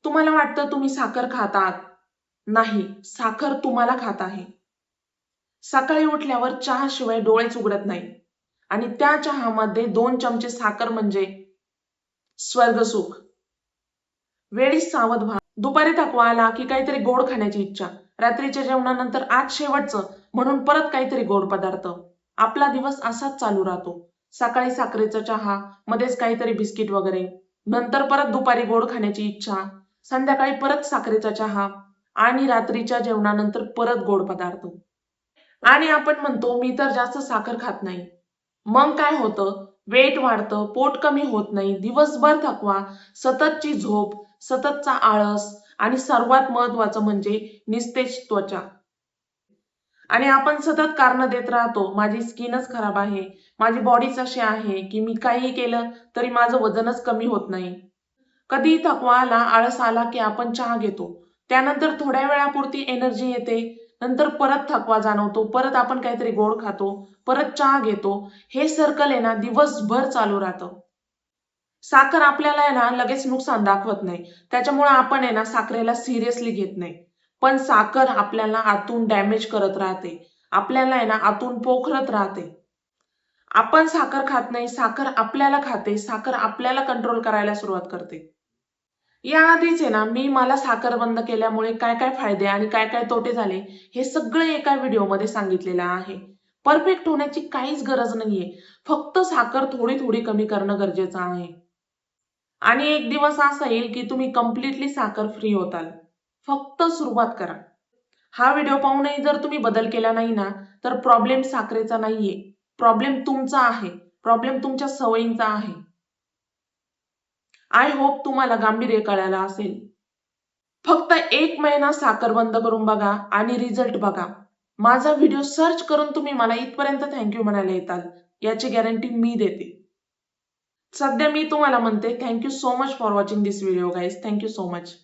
तुम्हाला वाटतं तुम्ही साखर खातात, नाही, साखर तुम्हाला खात आहे. सकाळी उठल्यावर चहाशिवाय डोळेच उघडत नाही आणि त्या चहामध्ये 2 चमचे साखर म्हणजे स्वर्गसुख. वेळीच सावध व्हा. दुपारी थकवा आला की काहीतरी गोड खाण्याची इच्छा. रात्रीच्या जेवणानंतर आज शेवटचं म्हणून परत काहीतरी गोड पदार्थ. आपला दिवस असाच चालू राहतो. सकाळी साखरेचा चहा, मध्येच काहीतरी बिस्किट वगैरे, नंतर परत दुपारी गोड खाण्याची इच्छा, संध्याकाळी परत साखरेचा चहा आणि रात्रीच्या जेवणानंतर परत गोड पदार्थ. आणि आपण म्हणतो मी तर जास्त साखर खात नाही. मग काय होतं? वेट वाढतं, पोट कमी होत नाही, दिवसभर थकवा, सततची झोप, सततचा आळस आणि सर्वात महत्वाचं म्हणजे निस्तेज त्वचा. आणि आपण सतत कारण देत राहतो, माझी स्किनच खराब आहे, माझी बॉडीच अशी आहे की मी काहीही केलं तरी माझं वजनच कमी होत नाही. कधी थकवा आला, आळस आला की आपण चहा घेतो. त्यानंतर थोड्या वेळापुरती एनर्जी येते, नंतर परत थकवा जाणवतो, परत आपण काहीतरी गोड खातो, परत चहा घेतो. हे सर्कल आहे ना दिवसभर चालू राहतं. साखर आपल्याला आहे ना लगेच नुकसान दाखवत नाही. त्याच्यामुळे आपण आहे ना साखरेला सिरियसली घेत नाही. पण साखर आपल्याला आतून डॅमेज करत राहते. आपल्याला आहे ना आतून पोखरत राहते. आपण साखर खात नाही, साखर आपल्याला खाते, साखर आपल्याला कंट्रोल करायला सुरुवात करते. याआधीच आहे ना मी मला साखर बंद केल्यामुळे काय काय फायदे आणि काय काय तोटे झाले हे सगळे एका व्हिडिओमध्ये सांगितलेलं आहे. परफेक्ट होण्याची काहीच गरज नाहीये. फक्त साखर थोडी थोडी कमी करणं गरजेचं आहे. आणि एक दिवस असा येईल की तुम्ही कम्प्लिटली साखर फ्री होताल. फक्त सुरुवात करा. हा व्हिडिओ पाहूनही जर तुम्ही बदल केला नाही ना तर प्रॉब्लेम साखरेचा नाहीये. प्रॉब्लेम तुमचा आहे. प्रॉब्लेम तुमच्या सवयींचा आहे. आय होप तुम्हाला गांभीर्य कळालं असेल. फक्त 1 महिना साखर बंद करून बघा आणि रिझल्ट बघा. माझा व्हिडिओ सर्च करून तुम्ही मला इथपर्यंत थँक्यू म्हणायला येताल. याची गॅरंटी मी देते. सध्या मी तुम्हाला म्हणते thank you so much for watching this video guys. Thank you so much.